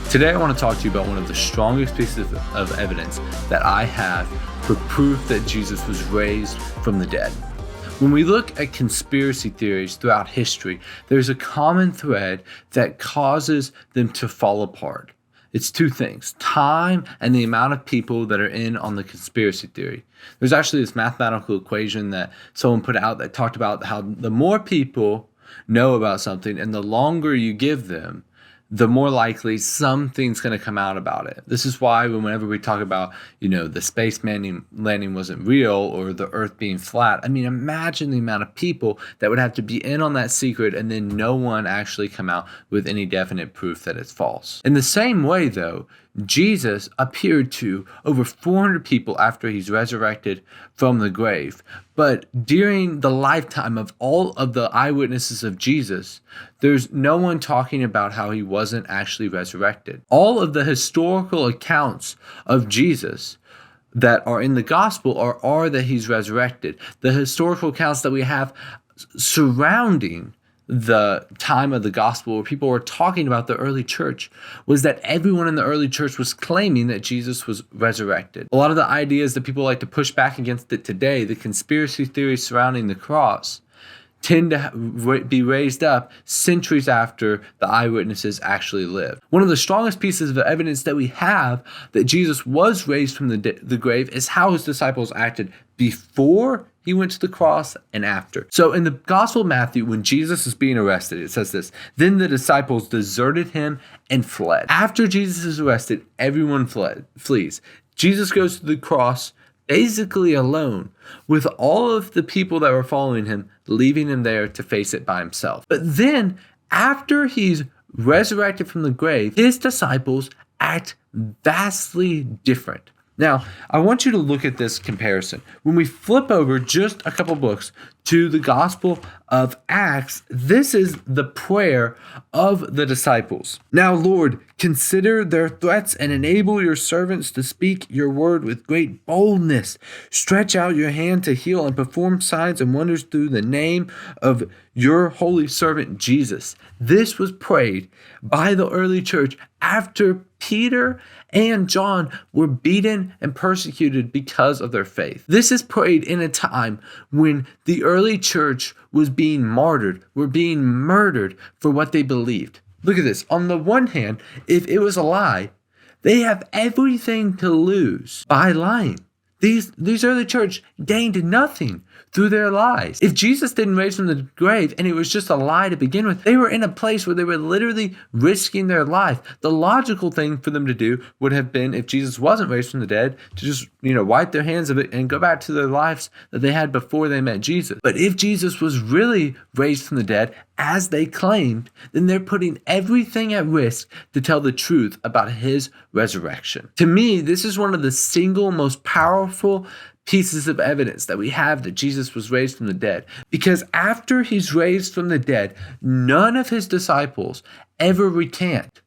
Today I want to talk to you about one of the strongest pieces of evidence that I have for proof that Jesus was raised from the dead. When we look at conspiracy theories throughout history, there's a common thread that causes them to fall apart. It's two things: time and the amount of people that are in on the conspiracy theory. There's actually this mathematical equation that someone put out that talked about how the more people know about something and the longer you give them, the more likely something's going to come out about it. This is why whenever we talk about, the space landing wasn't real or the earth being flat, imagine the amount of people that would have to be in on that secret and then no one actually come out with any definite proof that it's false. In the same way, though, Jesus appeared to over 400 people after he's resurrected from the grave. But during the lifetime of all of the eyewitnesses of Jesus, there's no one talking about how he wasn't actually resurrected. All of the historical accounts of Jesus that are in the gospel are that he's resurrected. The historical accounts that we have surrounding the time of the gospel where people were talking about the early church was that everyone in the early church was claiming that Jesus was resurrected. A lot of the ideas that people like to push back against it today, the conspiracy theories surrounding the cross, tend to be raised up centuries after the eyewitnesses actually lived. One of the strongest pieces of evidence that we have that Jesus was raised from the grave is how his disciples acted before he went to the cross and after. So in the Gospel of Matthew, when Jesus is being arrested, it says this: "Then the disciples deserted him and fled." After Jesus is arrested, everyone flees. Jesus goes to the cross basically alone, with all of the people that were following him leaving him there to face it by himself. But then, after he's resurrected from the grave, his disciples act vastly different. Now, I want you to look at this comparison. When we flip over just a couple books to the Gospel of Acts, this is the prayer of the disciples. "Now, Lord, consider their threats and enable your servants to speak your word with great boldness. Stretch out your hand to heal and perform signs and wonders through the name of your holy servant Jesus." This was prayed by the early church after Peter and John were beaten and persecuted because of their faith. This is prayed in a time when the early church was being martyred, were being murdered for what they believed. Look at this. On the one hand, if it was a lie, they have everything to lose by lying. These early church gained nothing through their lies. If Jesus didn't raise from the grave and it was just a lie to begin with, they were in a place where they were literally risking their life. The logical thing for them to do would have been, if Jesus wasn't raised from the dead, to just, wipe their hands of it and go back to their lives that they had before they met Jesus. But if Jesus was really raised from the dead, as they claimed, then they're putting everything at risk to tell the truth about his resurrection. To me, this is one of the single most powerful pieces of evidence that we have that Jesus was raised from the dead. Because after he's raised from the dead, none of his disciples ever recant.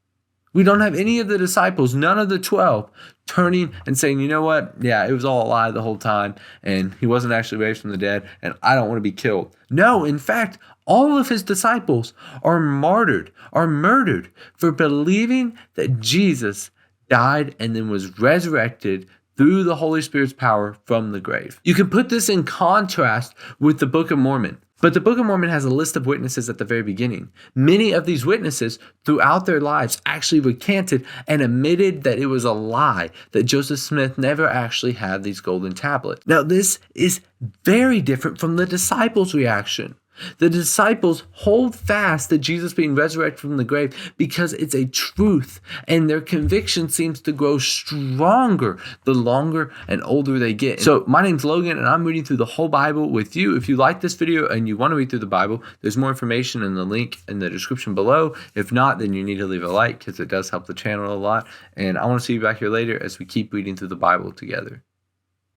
We don't have any of the disciples, none of the 12, turning and saying, "You know what? Yeah, it was all a lie the whole time, and he wasn't actually raised from the dead, and I don't want to be killed." No, in fact, all of his disciples are murdered for believing that Jesus died and then was resurrected through the Holy Spirit's power from the grave. You can put this in contrast with the Book of Mormon. But the Book of Mormon has a list of witnesses at the very beginning. Many of these witnesses throughout their lives actually recanted and admitted that it was a lie, that Joseph Smith never actually had these golden tablets. Now, this is very different from the disciples' reaction. The disciples hold fast to Jesus being resurrected from the grave because it's a truth, and their conviction seems to grow stronger the longer and older they get. So my name's Logan, and I'm reading through the whole Bible with you. If you like this video and you want to read through the Bible, there's more information in the link in the description below. If not, then you need to leave a like because it does help the channel a lot. And I want to see you back here later as we keep reading through the Bible together.